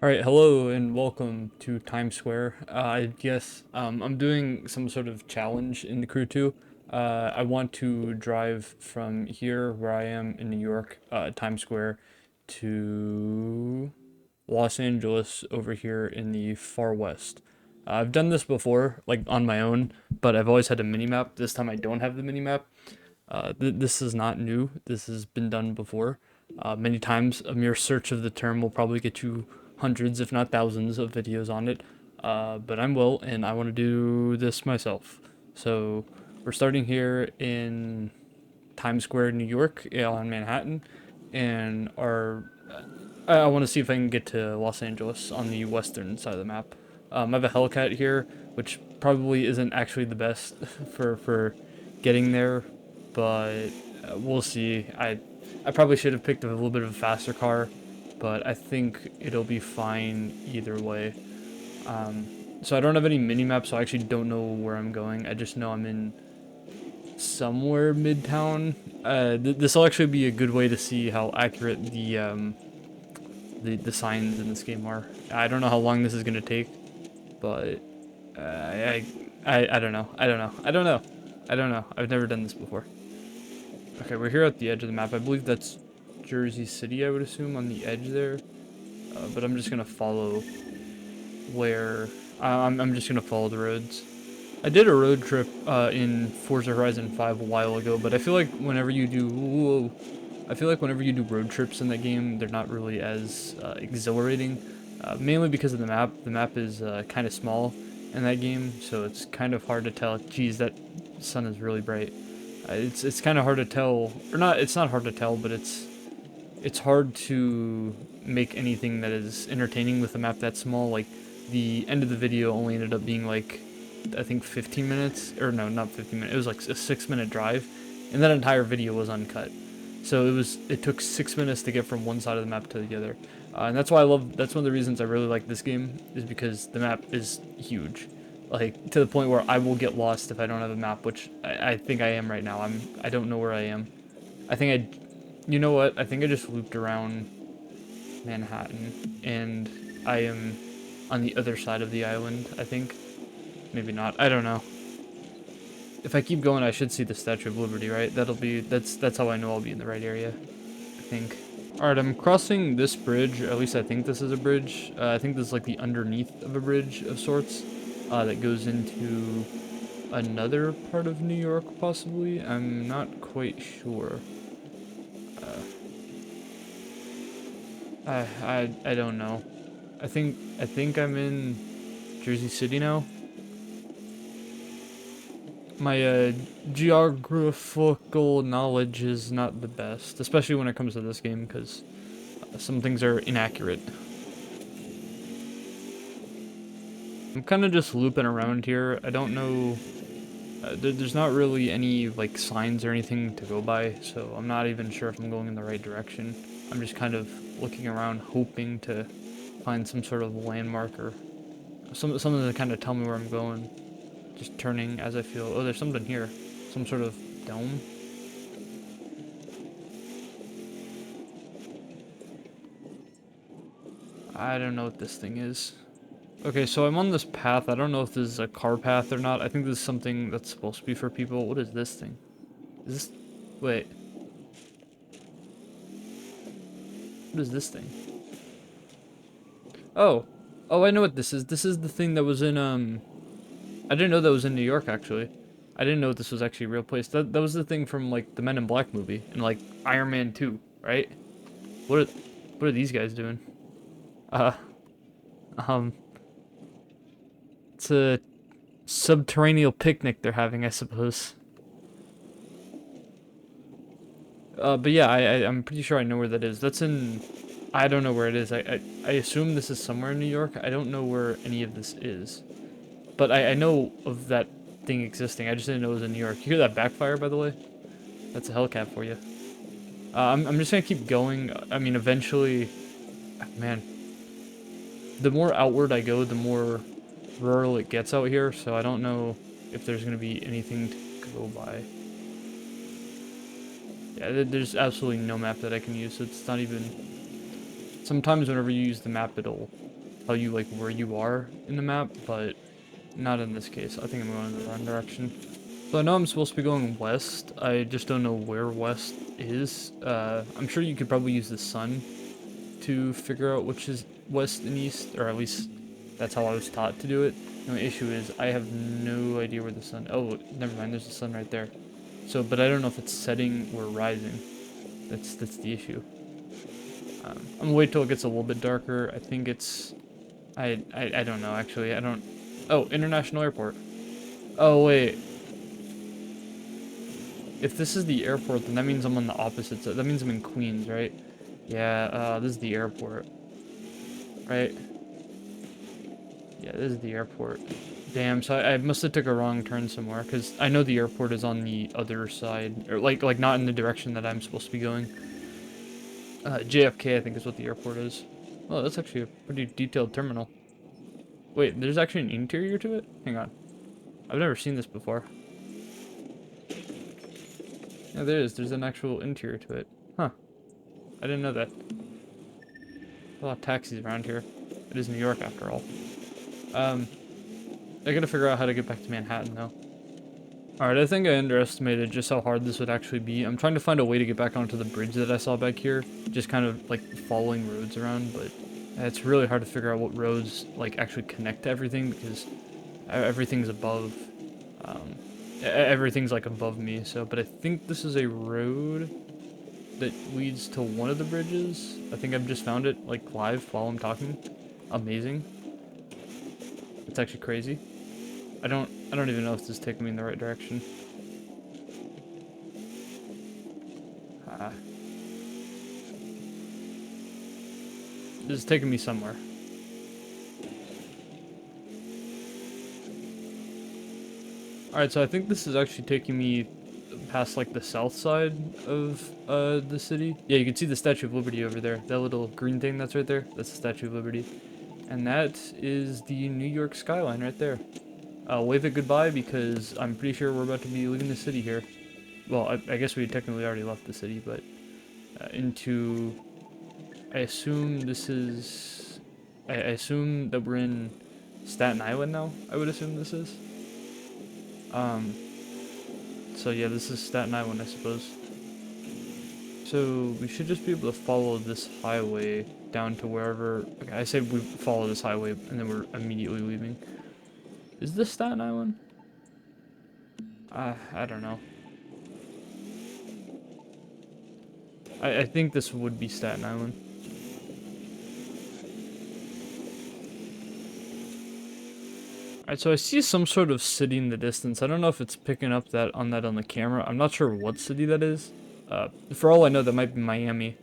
All right, hello and welcome to Times Square. I guess I'm doing some sort of challenge in the Crew 2. I want to drive from here, where I am in New York, Times Square, to Los Angeles over here in the far west. I've done this before, like on my own, but I've always had a mini map. This time I don't have the mini map. This is not new. This has been done before. Many times, a mere search of the term will probably get you hundreds, if not thousands, of videos on it. But I'm Will, and I want to do this myself. So we're starting here in Times Square, New York, on Manhattan, and I want to see if I can get to Los Angeles on the western side of the map. I have a Hellcat here, which probably isn't actually the best for getting there, but we'll see. I probably should have picked a little bit of a faster car, but I think it'll be fine either way. So I don't have any mini maps, so I actually don't know where I'm going. I just know I'm in somewhere midtown. This will actually be a good way to see how accurate the signs in this game are. I don't know how long this is gonna take, but I don't know. I don't know. I don't know. I don't know. I've never done this before. Okay, we're here at the edge of the map. I believe that's Jersey City, I would assume, on the edge there. But I'm just gonna follow where I'm just gonna follow the roads. I did a road trip in Forza Horizon 5 a while ago, but I feel like whenever you do, whoa, I feel like whenever you do road trips in that game, they're not really as exhilarating. Mainly because of the map. The map is kind of small in that game, so it's kind of hard to tell. Geez, that sun is really bright. It's kind of hard to tell, or not. It's not hard to tell, but it's hard to make anything that is entertaining with a map that small. Like the end of the video only ended up being like I think 15 minutes, or no, not 15 minutes. It was like a 6-minute drive, and that entire video was uncut. So it took 6 minutes to get from one side of the map to the other, and that's why I love. That's one of the reasons I really like this game is because the map is huge, like to the point where I will get lost if I don't have a map, which I think I am right now. I don't know where I am. I think you know what? I think I just looped around Manhattan, and I am on the other side of the island. I think. Maybe not. I don't know. If I keep going, I should see the Statue of Liberty, right? That's how I know I'll be in the right area, I think. Alright, I'm crossing this bridge, or at least I think this is a bridge. I think this is like the underneath of a bridge of sorts, that goes into another part of New York, possibly. I'm not quite sure. I don't know. I think I'm in Jersey City now. My geographical knowledge is not the best, especially when it comes to this game, because some things are inaccurate. I'm kind of just looping around here. I don't know. There's not really any like signs or anything to go by, so I'm not even sure if I'm going in the right direction. I'm just kind of looking around, hoping to find some sort of landmark or something to kind of tell me where I'm going. Just turning as I feel. Oh, there's something here. Some sort of dome. I don't know what this thing is. Okay, so I'm on this path. I don't know if this is a car path or not. I think this is something that's supposed to be for people. What is this thing? Is this... Wait. What is this thing? Oh. Oh, I know what this is. This is the thing that was in, I didn't know that was in New York, actually. I didn't know this was actually a real place. That was the thing from, like, the Men in Black movie. And, like, Iron Man 2, right? What are these guys doing? Uh, um... It's a subterranean picnic they're having, I suppose. But yeah, I'm pretty sure I know where that is. That's in... I don't know where it is. I assume this is somewhere in New York. I don't know where any of this is. But I know of that thing existing. I just didn't know it was in New York. You hear that backfire, by the way? That's a Hellcat for you. I'm just gonna keep going. I mean, eventually... Man. The more outward I go, the more rural it gets out here. So I don't know if there's gonna be anything to go by. Yeah, there's absolutely no map that I can use. It's not even... Sometimes whenever you use the map, it'll tell you like where you are in the map, but not in this case. I think I'm going in the wrong direction. So I know I'm supposed to be going west. I just don't know where west is. I'm sure you could probably use the sun to figure out which is west and east, or at least that's how I was taught to do it. The only issue is I have no idea where the sun. Oh, never mind. There's the sun right there. So, but I don't know if it's setting or rising. That's the issue. I'm gonna wait till it gets a little bit darker. I think it's. I don't know actually. I don't. Oh, International Airport. Oh wait. If this is the airport, then that means I'm on the opposite side. That means I'm in Queens, right? Yeah. This is the airport, right? Yeah, this is the airport. Damn. So I must have took a wrong turn somewhere because I know the airport is on the other side, or like not in the direction that I'm supposed to be going. JFK, I think is what the airport is. Oh, that's actually a pretty detailed terminal. Wait, there's actually an interior to it? Hang on. I've never seen this before. Yeah, there is. There's an actual interior to it. Huh. I didn't know that. A lot of taxis around here. It is New York after all. I gotta figure out how to get back to Manhattan though. Alright, I think I underestimated just how hard this would actually be. I'm trying to find a way to get back onto the bridge that I saw back here. Just kind of like following roads around, but it's really hard to figure out what roads like actually connect to everything because everything's above. Everything's like above me, so, but I think this is a road that leads to one of the bridges. I think I've just found it like live while I'm talking. Amazing. It's actually crazy. I don't even know if this is taking me in the right direction. This is taking me somewhere. Alright, so I think this is actually taking me past like the south side of the city. Yeah, you can see the Statue of Liberty over there. That little green thing that's right there, that's the Statue of Liberty. And that is the New York skyline right there. Wave it goodbye because I'm pretty sure we're about to be leaving the city here. Well, I guess we technically already left the city, but into... I assume this is... I assume that we're in Staten Island now, I would assume this is. So yeah, this is Staten Island, I suppose. So we should just be able to follow this highway down to wherever... Okay, I say we follow this highway and then we're immediately leaving. Is this Staten Island? I don't know. I think this would be Staten Island. Alright, so I see some sort of city in the distance. I don't know if it's picking up that on the camera. I'm not sure what city that is. For all I know, that might be Miami.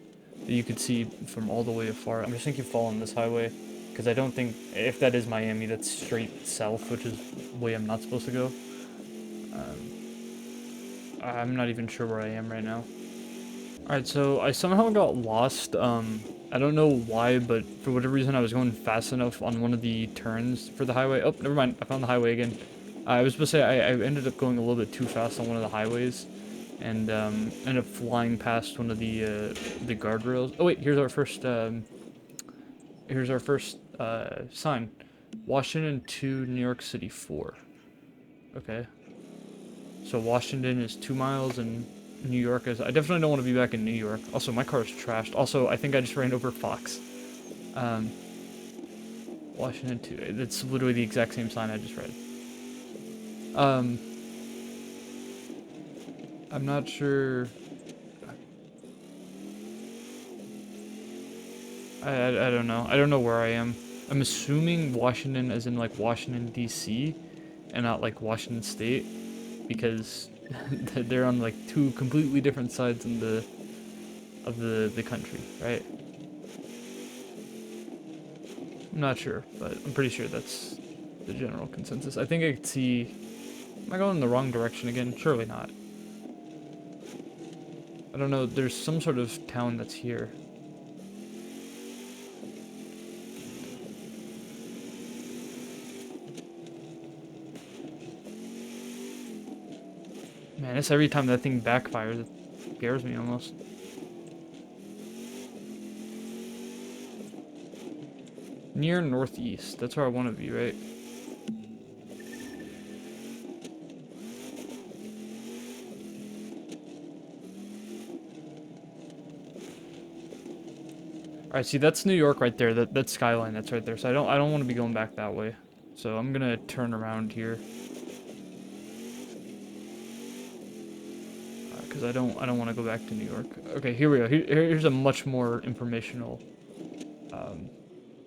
That you could see from all the way afar. I'm just thinking following this highway. Because I don't think... If that is Miami, that's straight south, which is the way I'm not supposed to go. I'm not even sure where I am right now. Alright, so I somehow got lost. I don't know why, but for whatever reason I was going fast enough on one of the turns for the highway. Oh, never mind. I found the highway again. I was supposed to say I ended up going a little bit too fast on one of the highways. And ended up flying past one of the guardrails. Oh wait, here's our first sign. Washington to New York City 4. Okay. So Washington is 2 miles and New York is... I definitely don't want to be back in New York. Also, my car is trashed. Also, I think I just ran over Fox. Washington 2. It's literally the exact same sign I just read. I'm not sure... I don't know. I don't know where I am. I'm assuming Washington as in like Washington, D.C. and not like Washington State. Because they're on like two completely different sides in of the country, right? I'm not sure, but I'm pretty sure that's the general consensus. I think I could see... Am I going in the wrong direction again? Surely not. I don't know, there's some sort of town that's here. Man, it's every time that thing backfires, it scares me almost. Near northeast. That's where I want to be, right? Alright, see that's New York right there. That's skyline that's right there. So I don't want to be going back that way. So I'm gonna turn around here. Because I don't want to go back to New York. Okay, here we go. Here's a much more informational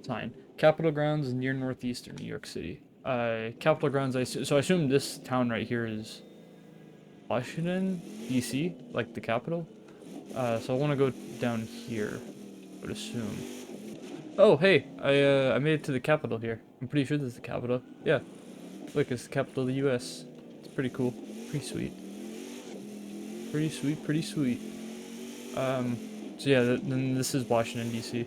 sign. Capitol Grounds near northeastern New York City. Capitol Grounds. So I assume this town right here is Washington D.C., like the capital. So I want to go down here. I would assume. Oh, hey, I made it to the capital here. I'm pretty sure this is the capital. Yeah, look, it's the capital of the U.S. It's pretty cool. Pretty sweet. Pretty sweet, pretty sweet. So yeah, then this is Washington, D.C.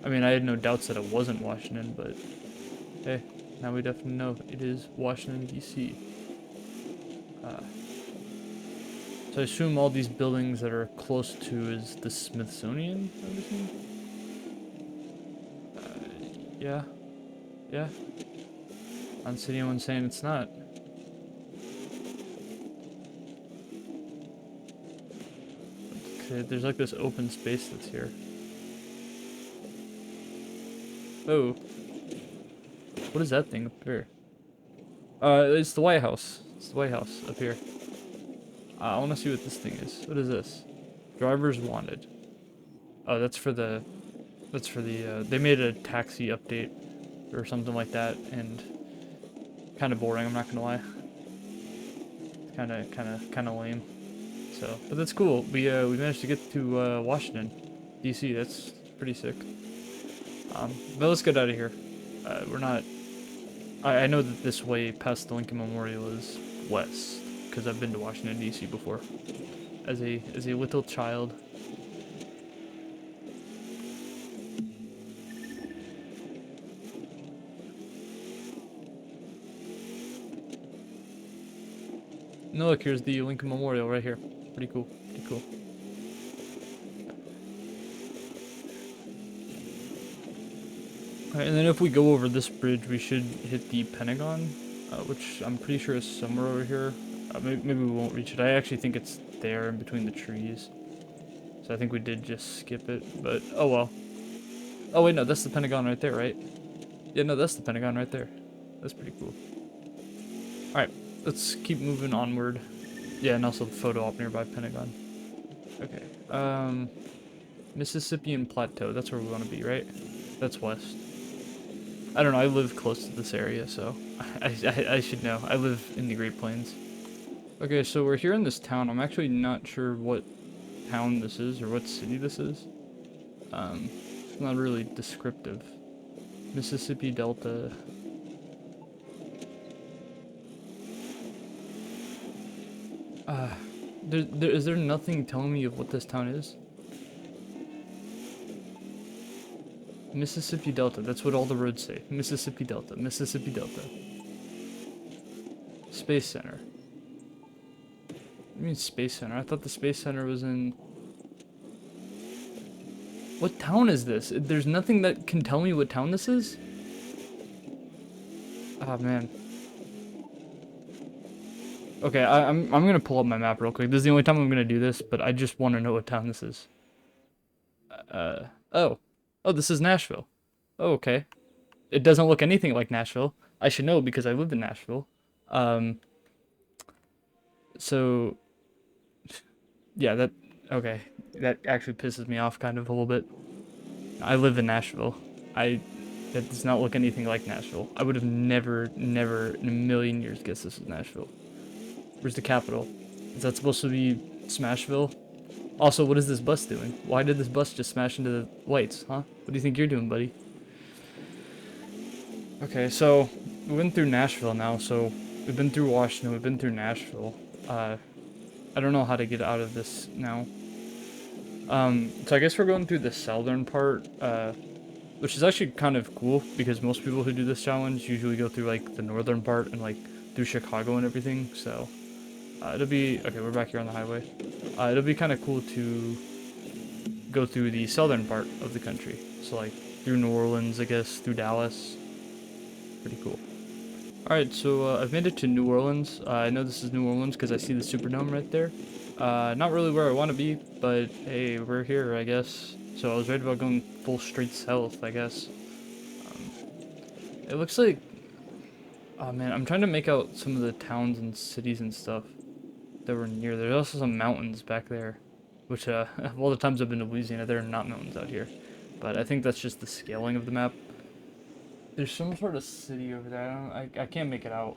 I mean, I had no doubts that it wasn't Washington, but hey, now we definitely know it is Washington, D.C. So I assume all these buildings that are close to is the Smithsonian, I would assume? Yeah. Yeah. I don't see anyone saying it's not. Okay, there's like this open space that's here. Oh. What is that thing up here? It's the White House. It's the White House up here. I want to see what this thing is. What is this? Drivers wanted. Oh, that's for the... they made a taxi update or something like that, and kind of boring, I'm not gonna lie. Kind of lame. So, but that's cool. We managed to get to Washington, D.C. That's pretty sick. But let's get out of here. We're not. I know that this way past the Lincoln Memorial is west, because I've been to Washington D.C. before, as a little child. No, look, here's the Lincoln Memorial right here. Pretty cool. Pretty cool. Alright, and then if we go over this bridge, we should hit the Pentagon, which I'm pretty sure is somewhere over here. Maybe we won't reach it. I actually think it's there in between the trees. So I think we did just skip it, but oh well. Oh wait, no, that's the Pentagon right there, right? Yeah, no, that's the Pentagon right there. That's pretty cool. Alright, let's keep moving onward. Yeah, and also the photo op nearby Pentagon. Okay, Mississippian Plateau, that's where we want to be, right? That's west. I don't know, I live close to this area, so I should know. I live in the Great Plains. Okay, so we're here in this town. I'm actually not sure what town this is or what city this is. It's not really descriptive. Mississippi Delta. Is there nothing telling me of what this town is? Mississippi Delta, that's what all the roads say. Mississippi Delta, Mississippi Delta. Space Center. I mean Space Center, I thought the Space Center was in... What town is this? There's nothing that can tell me what town this is? Oh man. Okay, I'm gonna pull up my map real quick. This is the only time I'm gonna do this, but I just want to know what town this is. Oh. Oh, this is Nashville. Oh, okay. It doesn't look anything like Nashville. I should know because I live in Nashville. So... Yeah, okay. That actually pisses me off kind of a little bit. I live in Nashville. That does not look anything like Nashville. I would have never in a million years guessed this was Nashville. Where's the capital? Is that supposed to be Smashville? Also, what is this bus doing? Why did this bus just smash into the lights, huh? What do you think you're doing, buddy? Okay, so we went through Nashville now, so we've been through Washington, we've been through Nashville. I don't know how to get out of this now. So I guess we're going through the southern part, which is actually kind of cool because most people who do this challenge usually go through like the northern part and like through Chicago and everything, so it'll be okay. We're back here on the highway. It'll be kind of cool to go through the southern part of the country, so like through New Orleans, I guess, through Dallas. Pretty cool. Alright, so I've made it to New Orleans. I know this is New Orleans because I see the Superdome right there. Not really where I want to be, but hey, we're here, I guess. So I was right about going full straight south, I guess. It looks like... Oh man, I'm trying to make out some of the towns and cities and stuff that were near. There's also some mountains back there, which, of all the times I've been to Louisiana, there are not mountains out here. But I think that's just the scaling of the map. There's some sort of city over there. I can't make it out.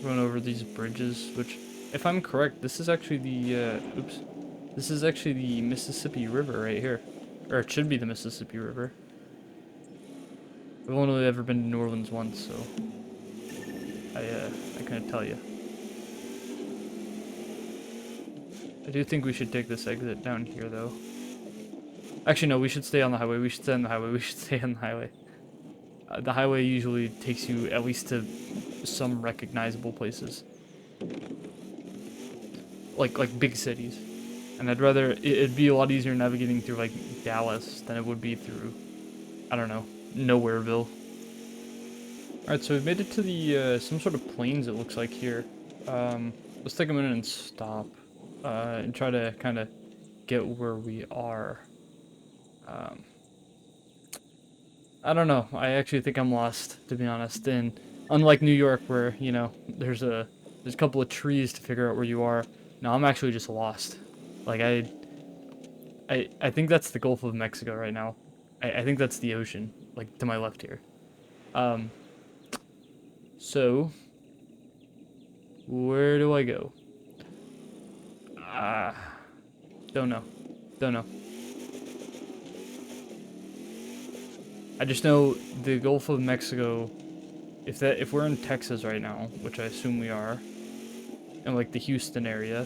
Run over these bridges, which, if I'm correct, this is actually the, oops. This is actually the Mississippi River right here. Or it should be the Mississippi River. I've only ever been to New Orleans once, so I couldn't tell you. I do think we should take this exit down here, though. Actually, no, we should stay on the highway. We should stay on the highway. We should stay on the highway. The highway usually takes you at least to some recognizable places. Like big cities. And I'd rather... It'd be a lot easier navigating through, like, Dallas than it would be through, I don't know, Nowhereville. Alright, so we've made it to the, some sort of plains, it looks like, here. Let's take a minute and stop. And try to kind of get where we are. I don't know. I actually think I'm lost, to be honest. And unlike New York, where, you know, there's a couple of trees to figure out where you are. No, I'm actually just lost. Like, I think that's the Gulf of Mexico right now. I think that's the ocean, like, to my left here. So, where do I go? Don't know. Don't know. I just know the Gulf of Mexico, if we're in Texas right now, which I assume we are, in like the Houston area,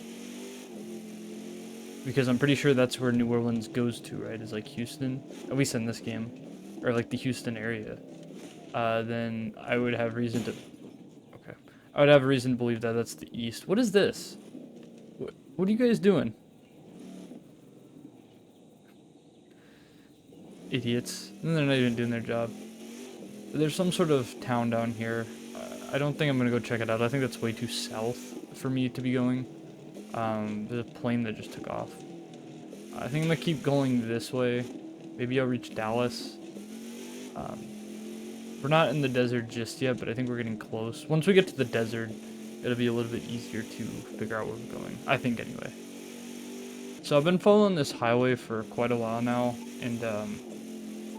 because I'm pretty sure that's where New Orleans goes to, right? Is like Houston, at least in this game, or like the Houston area. Then I would have reason to. Okay, I would have a reason to believe that that's the east. What is this? What are you guys doing? Idiots. And they're not even doing their job. There's some sort of town down here. I don't think I'm gonna go check it out. I think that's way too south for me to be going. There's a plane that just took off. I think I'm gonna keep going this way. Maybe I'll reach Dallas. We're not in the desert just yet, but I think we're getting close. Once we get to the desert, it'll be a little bit easier to figure out where we're going. I think, anyway. So I've been following this highway for quite a while now, and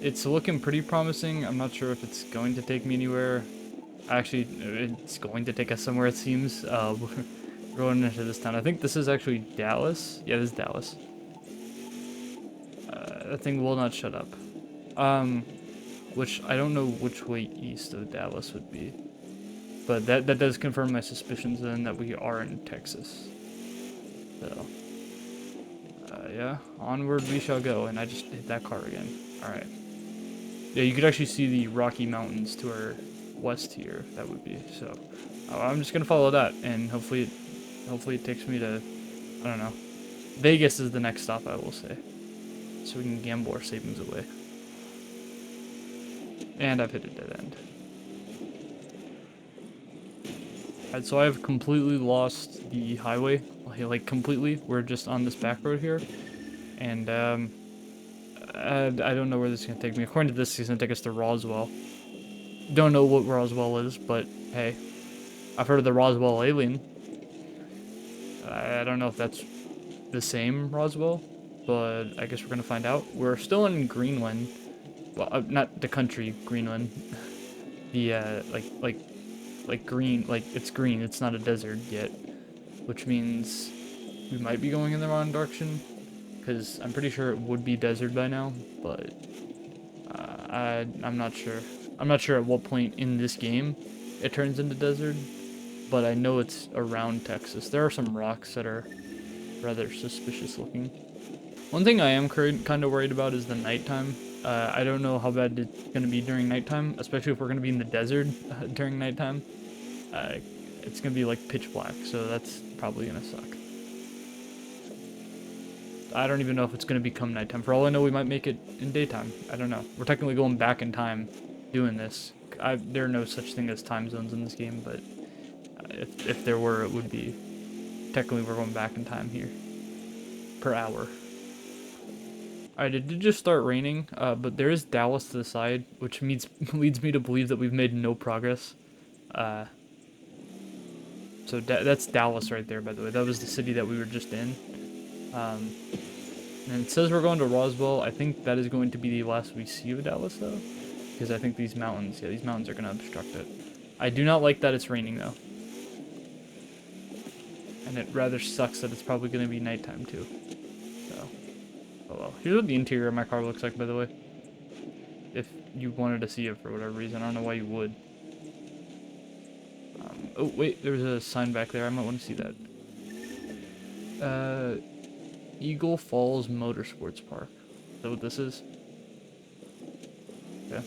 it's looking pretty promising. I'm not sure if it's going to take me anywhere. Actually, it's going to take us somewhere, it seems. We're going into this town. I think this is actually Dallas. Yeah, this is Dallas. That thing will not shut up. Which I don't know which way east of Dallas would be. But that does confirm my suspicions then that we are in Texas. So, yeah, onward we shall go. And I just hit that car again. Alright. Yeah, you could actually see the Rocky Mountains to our west here. That would be. So, I'm just gonna follow that, and hopefully it takes me to, I don't know. Vegas is the next stop, I will say. So we can gamble our savings away. And I've hit a dead end. Alright, so I've completely lost the highway. Like, completely. We're just on this back road here. And, I don't know where this is going to take me. According to this, it's going to take us to Roswell. Don't know what Roswell is, but hey. I've heard of the Roswell alien. I don't know if that's the same Roswell, but I guess we're going to find out. We're still in Greenland. Well, not the country, Greenland. The, like green, like, it's green, it's not a desert yet. Which means we might be going in the wrong direction. Because I'm pretty sure it would be desert by now, but I'm not sure. I'm not sure at what point in this game it turns into desert, but I know it's around Texas. There are some rocks that are rather suspicious looking. One thing I am kind of worried about is the nighttime. I don't know how bad it's going to be during nighttime, especially if we're going to be in the desert during nighttime. It's going to be like pitch black, so that's probably going to suck. I don't even know if it's going to become nighttime. For all I know, we might make it in daytime. I don't know. We're technically going back in time doing this. There are no such thing as time zones in this game, but if there were, it would be. Technically, we're going back in time here. Per hour. Alright, it did just start raining, but there is Dallas to the side, which leads me to believe that we've made no progress. So that's Dallas right there, by the way. That was the city that we were just in. And it says we're going to Roswell. I think that is going to be the last we see of Dallas, though. Because I think these mountains are going to obstruct it. I do not like that it's raining, though. And it rather sucks that it's probably going to be nighttime, too. So, oh well. Here's what the interior of my car looks like, by the way. If you wanted to see it for whatever reason. I don't know why you would. Oh, wait, there's a sign back there. I might want to see that. Eagle Falls Motorsports Park. Is that what this is? Okay.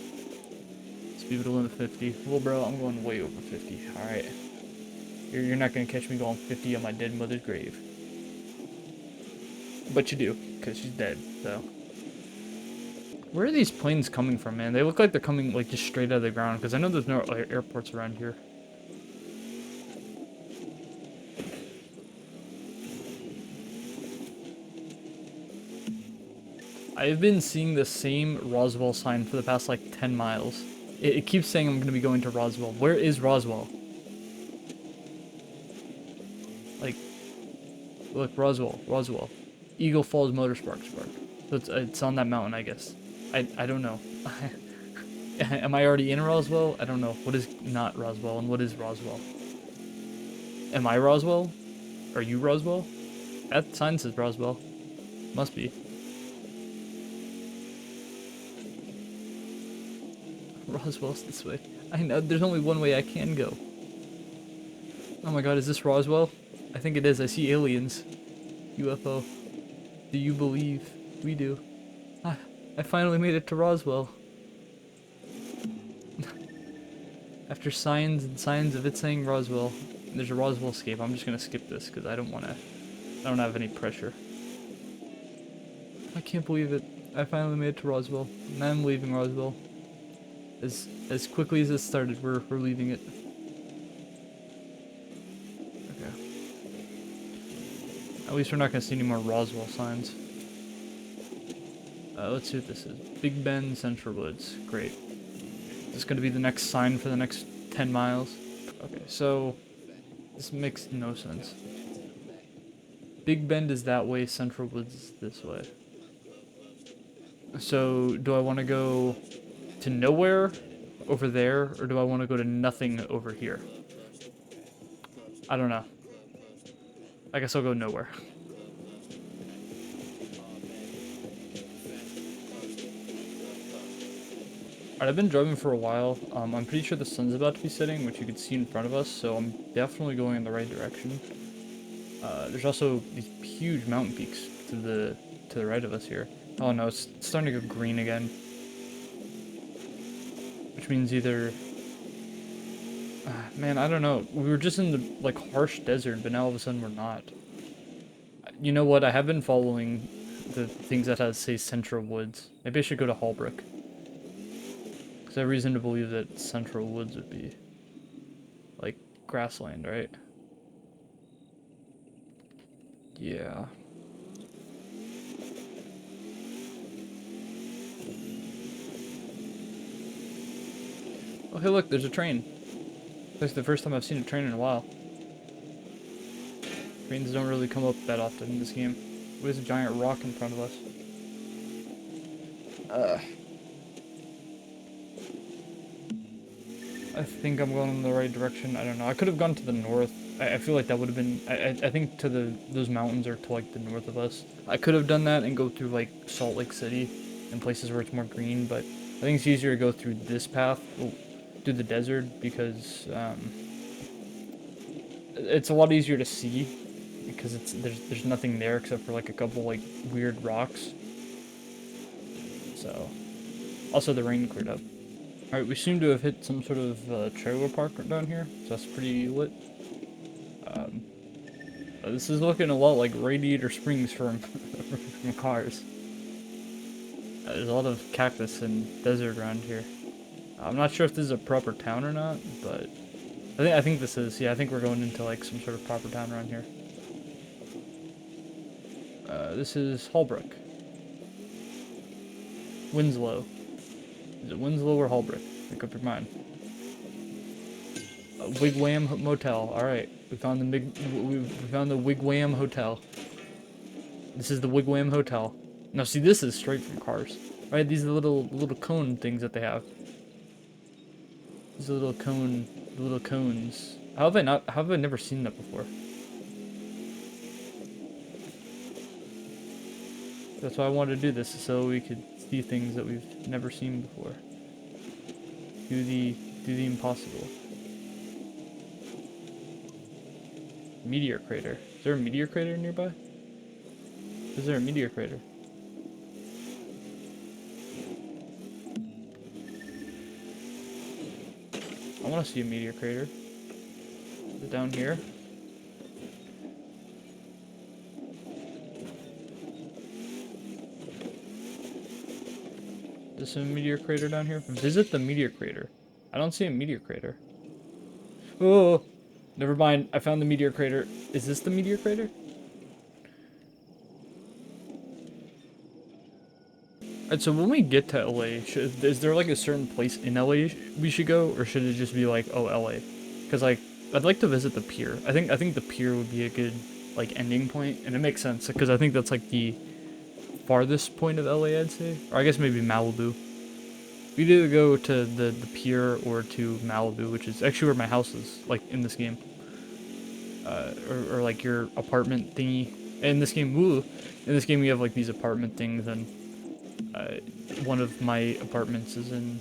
Speed limit 50. Well, bro, I'm going way over 50. Alright. You're not going to catch me going 50 on my dead mother's grave. But you do, because she's dead, so. Where are these planes coming from, man? They look like they're coming, like, just straight out of the ground, because I know there's no airports around here. I've been seeing the same Roswell sign for the past, like, 10 miles. It keeps saying I'm going to be going to Roswell. Where is Roswell? Like, look, Roswell. Eagle Falls Motorsports Park. So it's on that mountain, I guess. I don't know. Am I already in Roswell? I don't know. What is not Roswell and what is Roswell? Am I Roswell? Are you Roswell? That sign says Roswell. Must be. Roswell's this way. I know, there's only one way I can go. Oh my god, is this Roswell? I think it is. I see aliens. UFO. Do you believe? We do. I finally made it to Roswell. After signs and signs of it saying Roswell, there's a Roswell escape. I'm just gonna skip this because I don't have any pressure. I can't believe it. I finally made it to Roswell. And I'm leaving Roswell. As quickly as it started, we're leaving it. Okay. At least we're not gonna see any more Roswell signs. Let's see what this is. Big Bend Central Woods. Great. Is this gonna be the next sign for the next 10 miles? Okay, so this makes no sense. Big Bend is that way, Central Woods is this way. So do I want to go to nowhere over there, or do I want to go to nothing over here? I don't know. I guess I'll go nowhere. Alright, I've been driving for a while. I'm pretty sure the sun's about to be setting, which you can see in front of us, so I'm definitely going in the right direction. There's also these huge mountain peaks to the right of us here. Oh no, it's starting to go green again. Which means either... man, I don't know. We were just in the, like, harsh desert, but now all of a sudden we're not. You know what? I have been following the things that say Central Woods. Maybe I should go to Hallbrook. Because I have reason to believe that Central Woods would be, like, grassland, right? Yeah. Oh, hey, look, there's a train. That's the first time I've seen a train in a while. Trains don't really come up that often in this game. There's a giant rock in front of us. I think I'm going in the right direction. I don't know. I could have gone to the north. I feel like that would have been... I think to those mountains are to, like, the north of us. I could have done that and go through, like, Salt Lake City and places where it's more green, but I think it's easier to go through this path, through the desert, because it's a lot easier to see, because there's nothing there except for, like, a couple, like, weird rocks. So, also the rain cleared up. Alright, we seem to have hit some sort of trailer park down here, so that's pretty lit. This is looking a lot like Radiator Springs from from cars. There's a lot of cactus and desert around here. I'm not sure if this is a proper town or not, but I think this is. Yeah, I think we're going into like some sort of proper town around here. This is Holbrook. Winslow. Is it Winslow or Holbrook? Make up your mind. Wigwam Motel. All right, we found we found the Wigwam Hotel. This is the Wigwam Hotel. Now, see, this is straight from Cars, right? These are the little cone things that they have. These little cones. How have I never seen that before? That's why I wanted to do this, so we could see things that we've never seen before. Do the impossible. Meteor crater. Is there a meteor crater nearby? Is there a meteor crater? I want to see a meteor crater. Is it down here? Is there a meteor crater down here? Visit the meteor crater. I don't see a meteor crater. Oh, never mind. I found the meteor crater. Is this the meteor crater? Alright, so when we get to LA, is there like a certain place in LA we should go, or should it just be like, oh, LA? Because like, I'd like to visit the pier. I think the pier would be a good like ending point, and it makes sense because I think that's like the farthest point of LA, I'd say, or I guess maybe Malibu. We'd either go to the pier or to Malibu, which is actually where my house is, like in this game, or like your apartment thingy. In this game, we have like these apartment things, and one of my apartments is in,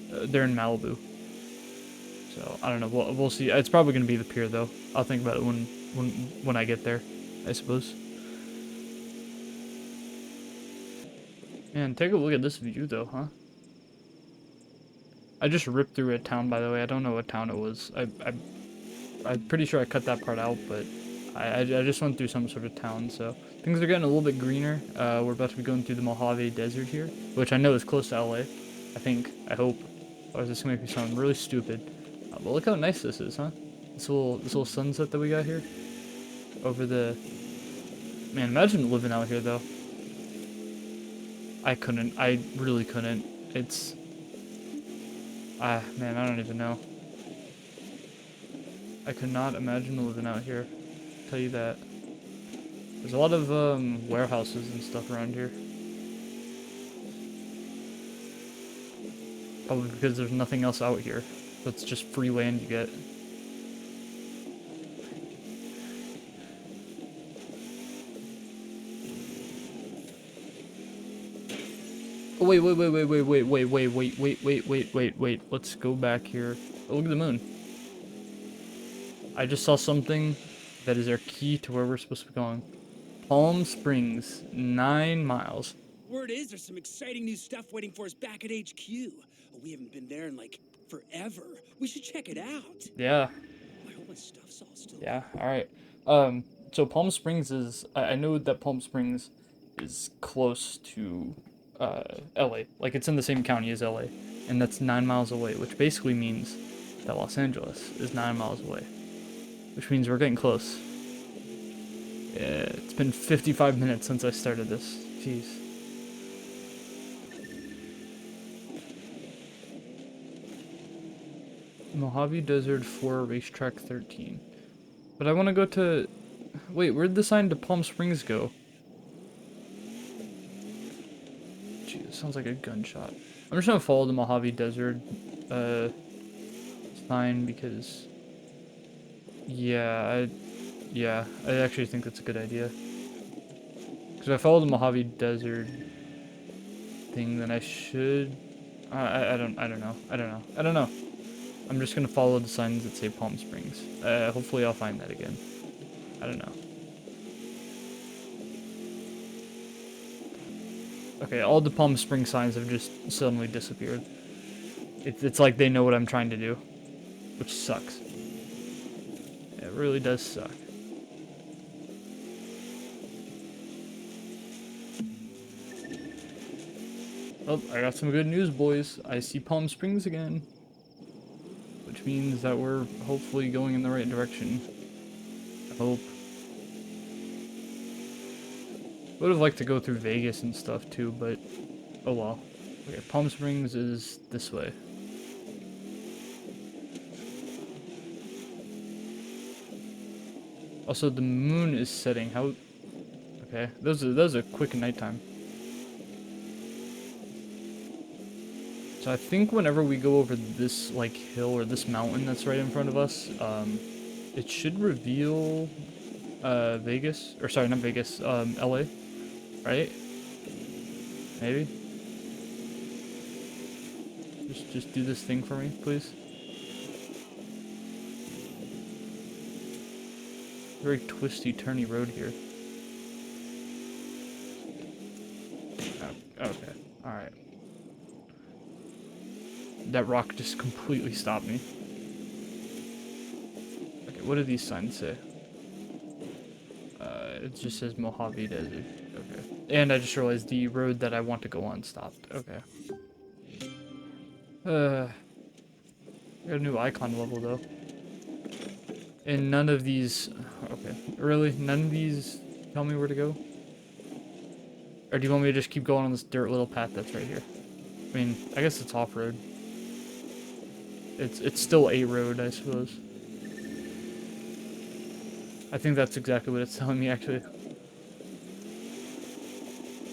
they're in Malibu. So I don't know. We'll see. It's probably gonna be the pier though. I'll think about it when I get there, I suppose. Man, take a look at this view though, huh? I just ripped through a town, by the way. I don't know what town it was. I'm pretty sure I cut that part out, but I just went through some sort of town, so things are getting a little bit greener. We're about to be going through the Mojave Desert here, which I know is close to LA. I think. I hope. Or this gonna make me sound really stupid. But look how nice this is, huh? This little sunset that we got here. Over the... Man, imagine living out here, though. I couldn't. I really couldn't. It's... man, I don't even know. I could not imagine living out here. I'll tell you that. There's a lot of, warehouses and stuff around here. Probably because there's nothing else out here. That's just free land you get. Oh, wait. Let's go back here. Oh, look at the moon. I just saw something that is our key to where we're supposed to be going. Palm Springs, 9 miles. Word is there's some exciting new stuff waiting for us back at HQ. We haven't been there in like forever. We should check it out. Yeah. I hope my stuff's all still. Yeah, alright. So Palm Springs is... I know that Palm Springs is close to, LA. Like, it's in the same county as LA. And that's 9 miles away, which basically means that Los Angeles is 9 miles away. Which means we're getting close. Yeah, it's been 55 minutes since I started this. Jeez. Mojave Desert 4, Racetrack 13. But I want to go to... Wait, where'd the sign to Palm Springs go? Gee, it sounds like a gunshot. I'm just gonna follow the Mojave Desert sign because... Yeah, I actually think that's a good idea. Because if I follow the Mojave Desert thing, then I should... I don't know. I'm just gonna follow the signs that say Palm Springs. Hopefully I'll find that again. I don't know. Okay, all the Palm Springs signs have just suddenly disappeared. It's like they know what I'm trying to do. Which sucks. It really does suck. Oh, I got some good news, boys. I see Palm Springs again. Which means that we're hopefully going in the right direction. I hope. Would have liked to go through Vegas and stuff too, but oh well. Okay, Palm Springs is this way. Also, the moon is setting. How? Okay, those are quick nighttime. So I think whenever we go over this like hill or this mountain that's right in front of us, it should reveal Vegas, or sorry, not Vegas, LA, right? Maybe. Just do this thing for me, please. Very twisty, turny road here. Oh, okay, all right. That rock just completely stopped me. Okay, what do these signs say? It just says Mojave Desert. Okay. And I just realized the road that I want to go on stopped. Okay. Got a new icon level though. And none of these. Okay. Really? None of these tell me where to go? Or do you want me to just keep going on this dirt little path that's right here? I mean, I guess it's off-road. It's still a road, I suppose. I think that's exactly what it's telling me, actually.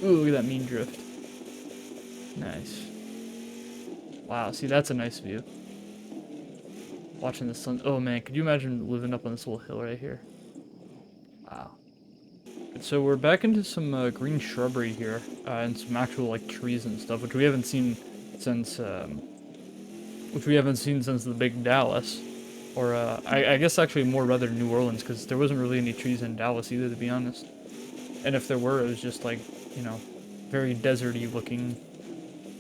Ooh, look at that mean drift. Nice. Wow, see, that's a nice view. Watching the sun. Oh man, could you imagine living up on this little hill right here? Wow. So we're back into some green shrubbery here, and some actual like trees and stuff, which we haven't seen since the big Dallas, or I guess actually more rather New Orleans, because there wasn't really any trees in Dallas either, to be honest. And if there were, it was just like, you know, very deserty looking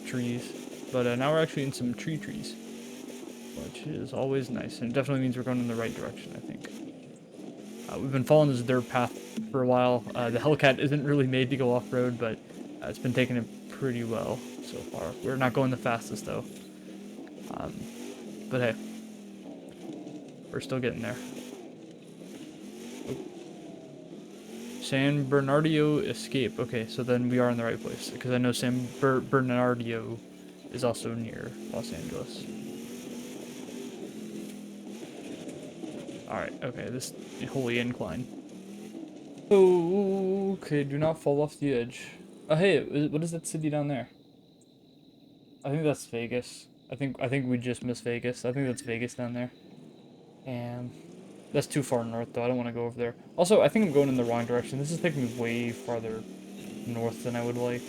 trees. But now we're actually in some trees, which is always nice, and it definitely means we're going in the right direction, I think. We've been following this dirt path for a while. The Hellcat isn't really made to go off-road, but it's been taking it pretty well so far. We're not going the fastest, though. But hey, we're still getting there. Oh. San Bernardino Escape. Okay, so then we are in the right place, because I know San Bernardino is also near Los Angeles. Alright, okay, this holy incline. Oh, okay, do not fall off the edge. Oh, hey, what is that city down there? I think that's Vegas. I think we just missed Vegas. I think that's Vegas down there. And that's too far north, though. I don't want to go over there. Also, I think I'm going in the wrong direction. This is taking me way farther north than I would like.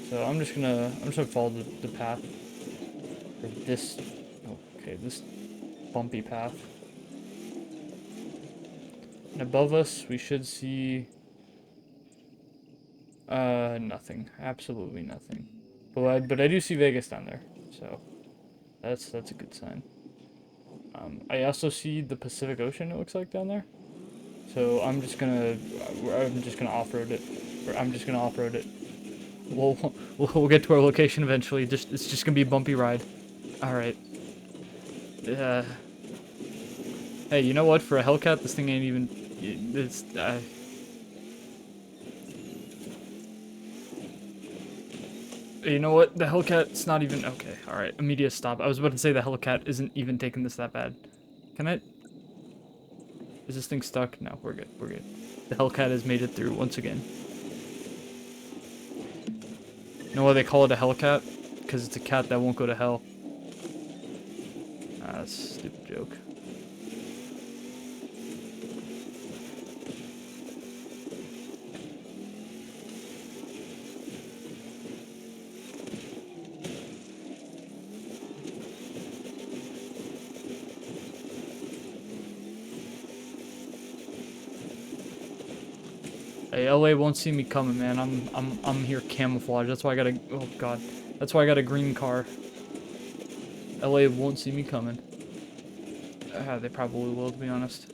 So I'm just gonna follow the path. Or this, okay, this bumpy path. And above us, we should see nothing. Absolutely nothing. But I do see Vegas down there, so that's a good sign. I also see the Pacific Ocean, it looks like, down there. So I'm just gonna off-road it. Or I'm just gonna off-road it. We'll get to our location eventually. It's just gonna be a bumpy ride. All right. Hey, you know what? For a Hellcat, this thing ain't even. It's. You know what? The Hellcat's not even. Okay, alright. Immediate stop. I was about to say the Hellcat isn't even taking this that bad. Can I. Is this thing stuck? No, we're good. We're good. The Hellcat has made it through once again. You know why they call it a Hellcat? Because it's a cat that won't go to hell. Ah, that's a stupid joke. Hey, LA won't see me coming, man. I'm here camouflage. That's why I got a. Oh god. That's why I got a green car. LA won't see me coming. They probably will, to be honest.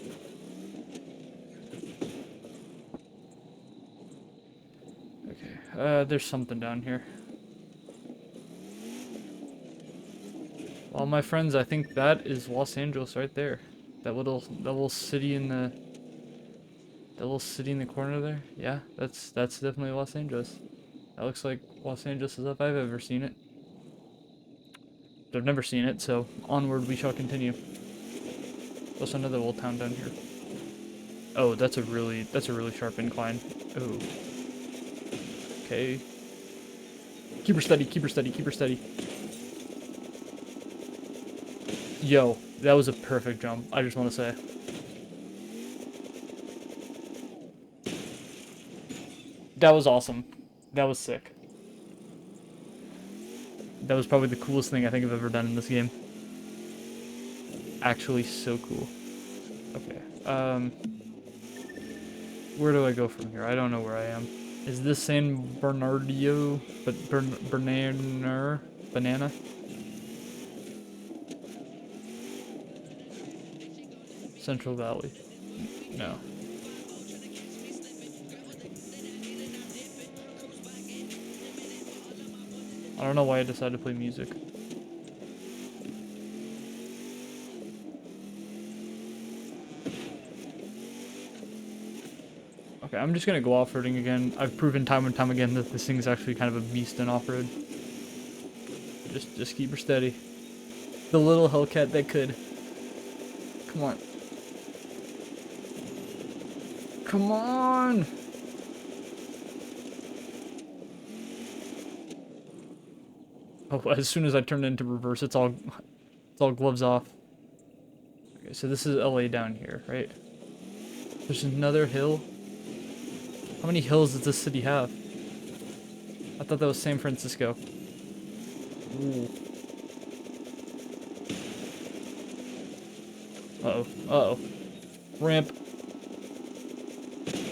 Okay. There's something down here. Well, my friends, I think that is Los Angeles right there. That little city in the corner there. Yeah, that's definitely Los Angeles. That looks like Los Angeles as if I've ever seen it. But I've never seen it, so onward we shall continue. There's another little town down here. Oh, that's a really sharp incline. Oh. Okay. Keep her steady, keep her steady, keep her steady. Yo, that was a perfect jump, I just want to say. That was awesome. That was sick. That was probably the coolest thing I think I've ever done in this game. Actually, so cool. Okay. Where do I go from here? I don't know where I am. Is this San Bernardino? But Banana? Central Valley. No. I don't know why I decided to play music. Okay, I'm just gonna go off-roading again. I've proven time and time again that this thing's actually kind of a beast in off-road. Just keep her steady. The little Hellcat that could. Come on. Come on! Oh, as soon as I turn it into reverse, it's all gloves off. Okay, so this is LA down here, right? There's another hill. How many hills does this city have? I thought that was San Francisco. Ooh. Uh-oh. Uh-oh. Ramp.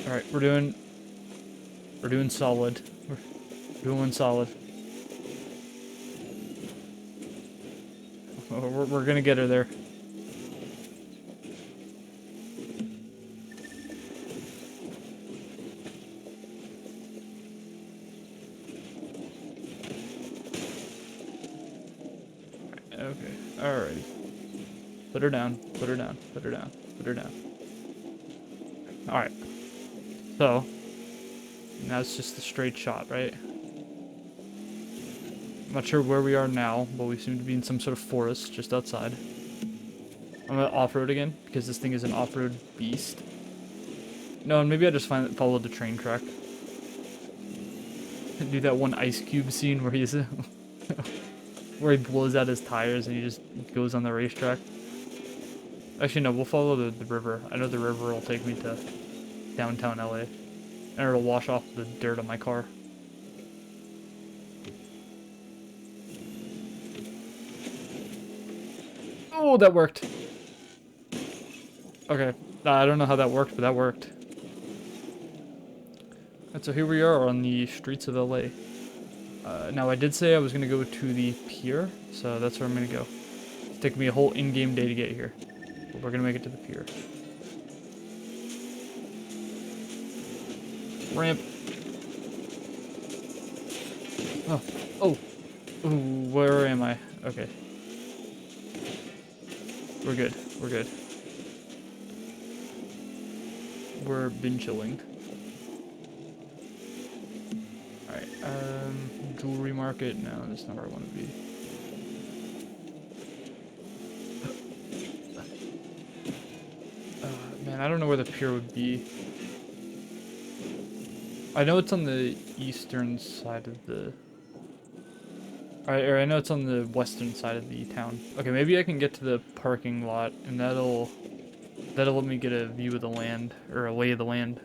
Alright, we're doing solid. We're doing solid. We're gonna get her there. Okay, alrighty. Put her down, put her down, put her down, put her down. Alright. So, now it's just a straight shot, right? I'm not sure where we are now, but we seem to be in some sort of forest just outside. I'm gonna off-road again, because this thing is an off-road beast. No, and maybe I just follow the train track. Do that one Ice Cube scene where he's where he blows out his tires and he just goes on the racetrack. Actually, no, we'll follow the river. I know the river will take me to downtown LA. And it'll wash off the dirt on my car. Oh, that worked. Okay, I don't know how that worked, but that worked. And so here we are on the streets of LA. Now I did say I was going to go to the pier, so that's where I'm going to go. It's taken me a whole in-game day to get here. But we're going to make it to the pier. Ramp. Oh, oh. Ooh, where am I? Okay. We're good, we're good. We're been chilling. Alright, jewelry market. No, that's not where I want to be. Man, I don't know where the pier would be. I know it's on the eastern side of the... Or I know it's on the western side of the town. Okay, maybe I can get to the parking lot, and that'll let me get a view of the land, or a lay of the land.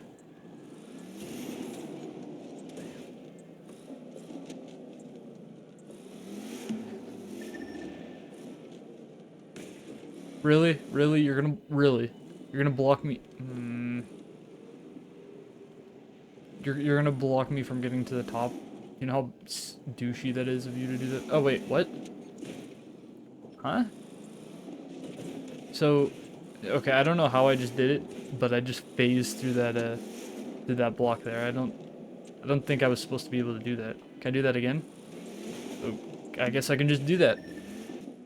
Really? Really? You're gonna block me? You're gonna block me from getting to the top? You know how douchey that is of you to do that? Oh wait, what? Huh? So, okay, I don't know how I just did it, but I just phased through that block there. I don't think I was supposed to be able to do that. Can I do that again? Oh, I guess I can just do that.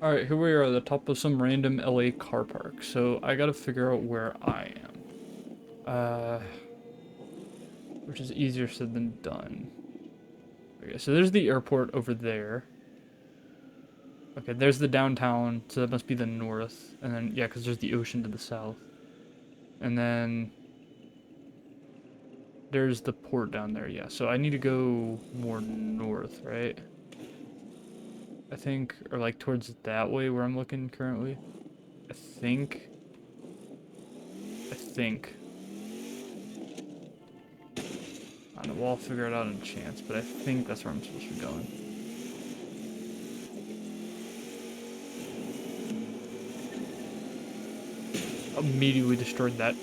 Alright, here we are at the top of some random LA car park. So I gotta figure out where I am. Which is easier said than done. Okay, so there's the airport over there. Okay, there's the downtown, so that must be the north. And then, yeah, because there's the ocean to the south. And then there's the port down there, yeah. So I need to go more north, right? I think, or like towards that way where I'm looking currently. I think. I don't know, we'll all figure it out in a chance, but I think that's where I'm supposed to be going. Immediately destroyed that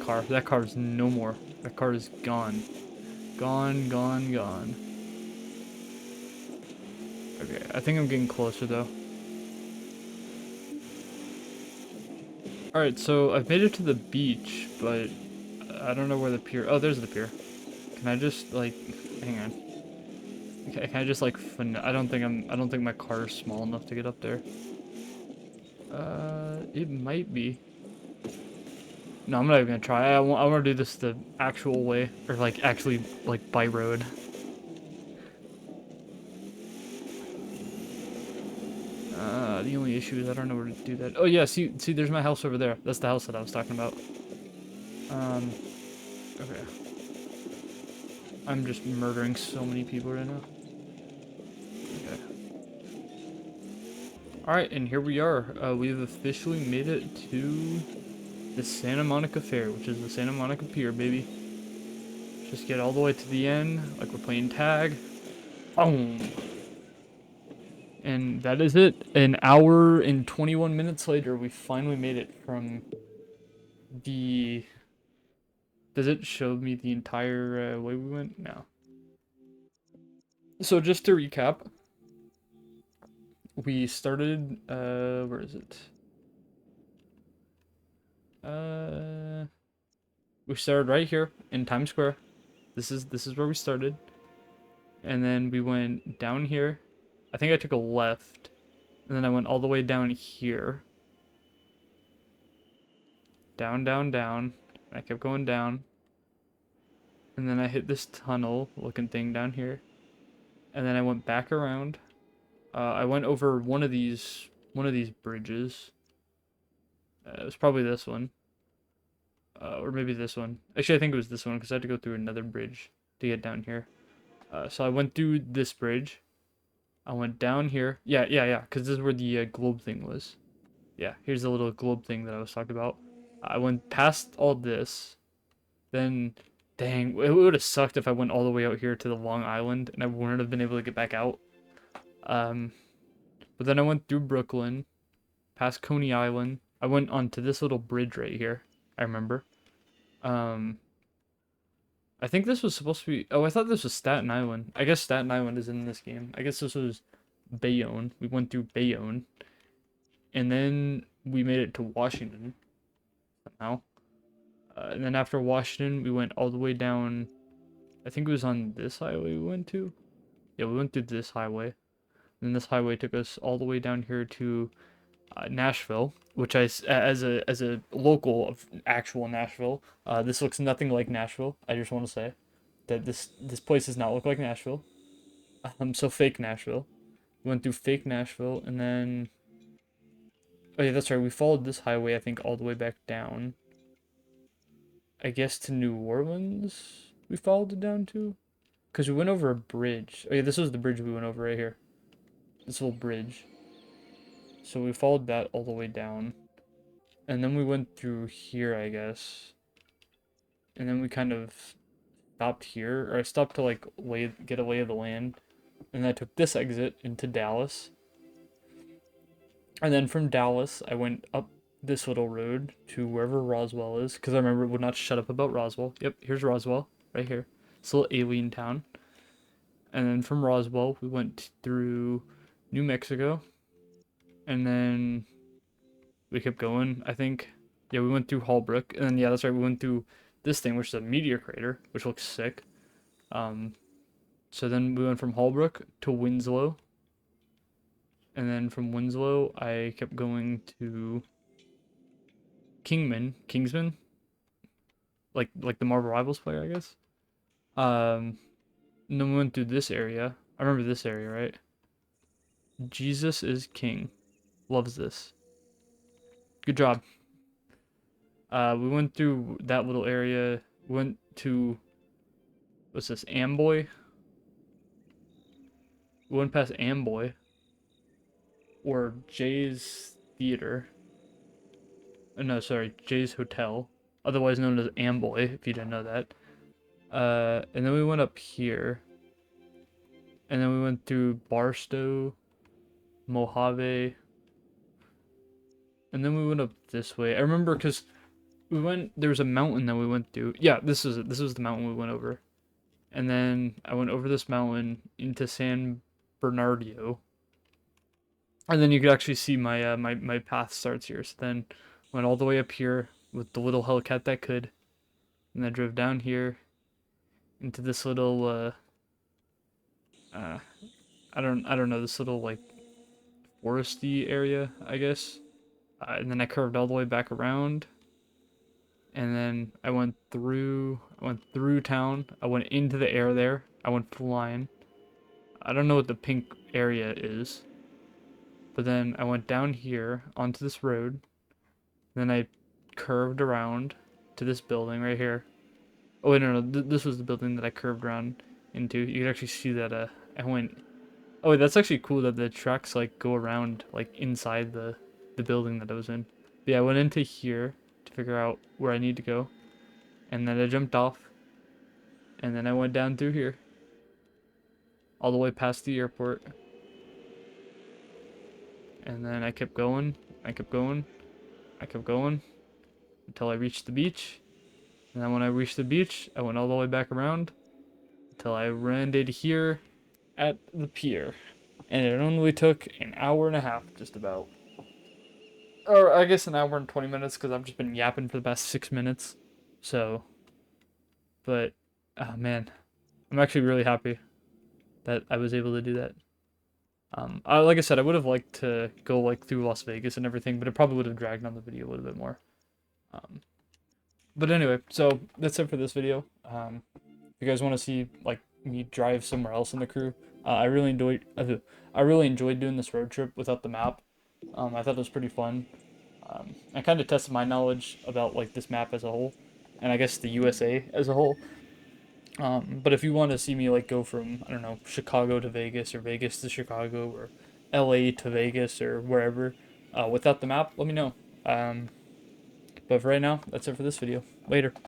car. That car is no more. That car is gone. Gone, gone, gone. Okay, I think I'm getting closer though. Alright, so I've made it to the beach, but I don't know where the pier. Oh, there's the pier. Can I just like hang on? Can I just like I don't think my car is small enough to get up there. It might be. No, I'm not even gonna try. I want to do this the actual way, or like actually like by road. The only issue is I don't know where to do that. Oh yeah, see, there's my house over there. That's the house that I was talking about. Okay. I'm just murdering so many people right now. Okay. Alright, and here we are. We've officially made it to the Santa Monica Fair, which is the Santa Monica Pier, baby. Just get all the way to the end, like we're playing tag. Boom! And that is it. An hour and 21 minutes later, we finally made it from the... Does it show me the entire way we went? No. So just to recap, we started, where is it? We started right here in Times Square. This is where we started. And then we went down here. I think I took a left. And then I went all the way down here. Down, down, down. I kept going down. And then I hit this tunnel looking thing down here. And then I went back around. I went over one of these bridges. It was probably this one. Or maybe this one. Actually, I think it was this one because I had to go through another bridge to get down here. So I went through this bridge. I went down here. Yeah, because this is where the globe thing was. Yeah, here's the little globe thing that I was talking about. I went past all this. Then, dang, it would have sucked if I went all the way out here to the Long Island and I wouldn't have been able to get back out. But then I went through Brooklyn, past Coney Island. I went onto this little bridge right here. I remember. I think this was supposed to be... Oh, I thought this was Staten Island. I guess Staten Island is in this game. I guess this was Bayonne. We went through Bayonne. And then we made it to Washington. Somehow. And then after Washington, we went all the way down... I think it was on this highway we went to. Yeah, we went through this highway. And then this highway took us all the way down here to Nashville, which as a local of actual Nashville, this looks nothing like Nashville. I just want to say that this place does not look like Nashville. So fake Nashville. We went through fake Nashville, and then oh yeah, that's right. We followed this highway, I think, all the way back down. I guess to New Orleans. We followed it down to, because we went over a bridge. Oh yeah, this was the bridge we went over right here. This little bridge. So we followed that all the way down. And then we went through here, I guess. And then we kind of stopped here. Or I stopped to like get a lay of the land. And then I took this exit into Dallas. And then from Dallas, I went up this little road to wherever Roswell is. Because I remember it would not shut up about Roswell. Yep, here's Roswell. Right here. This little alien town. And then from Roswell, we went through New Mexico. And then we kept going, I think. Yeah, we went through Holbrook. And then, yeah, that's right, we went through this thing, which is a meteor crater, which looks sick. So then we went from Holbrook to Winslow. And then from Winslow, I kept going to Kingsman, like the Marvel Rivals player, I guess. And then we went through this area. I remember this area, right? Jesus is King. Loves this. Good job. We went through that little area. Went to, what's this? Amboy. We went past Amboy, or Jay's Theater. No, sorry, Jay's Hotel, otherwise known as Amboy, if you didn't know that. And then we went up here, and then we went through Barstow, Mojave, and then we went up this way. I remember because there was a mountain that we went through. Yeah, this was the mountain we went over. And then I went over this mountain into San Bernardino. And then you could actually see my path starts here. So then went all the way up here with the little Hellcat that could. And I drove down here into this little I don't know, this little like foresty area, I guess. And then I curved all the way back around. And then I went through town. I went into the air there. I went flying. I don't know what the pink area is. But then I went down here onto this road. Then I curved around to this building right here. Oh wait, no, this was the building that I curved around into. You can actually see that I went. Oh wait, that's actually cool that the tracks like go around like inside the building that I was in. But yeah, I went into here to figure out where I need to go, and then I jumped off, and then I went down through here, all the way past the airport, and then I kept going. I kept going. I kept going until I reached the beach. And then when I reached the beach, I went all the way back around until I landed here at the pier. And it only took an hour and a half, just about. Or I guess an hour and 20 minutes because I've just been yapping for the past 6 minutes. So, but, oh man, I'm actually really happy that I was able to do that. Like I said, I would have liked to go like through Las Vegas and everything, but it probably would have dragged on the video a little bit more. But anyway, so that's it for this video. If you guys want to see like me drive somewhere else in the crew, I really enjoyed doing this road trip without the map. I thought it was pretty fun. I kind of tested my knowledge about like this map as a whole, and I guess the USA as a whole. But if you want to see me like go from, I don't know, Chicago to Vegas or Vegas to Chicago or LA to Vegas or wherever, without the map, let me know. But for right now, that's it for this video. Later.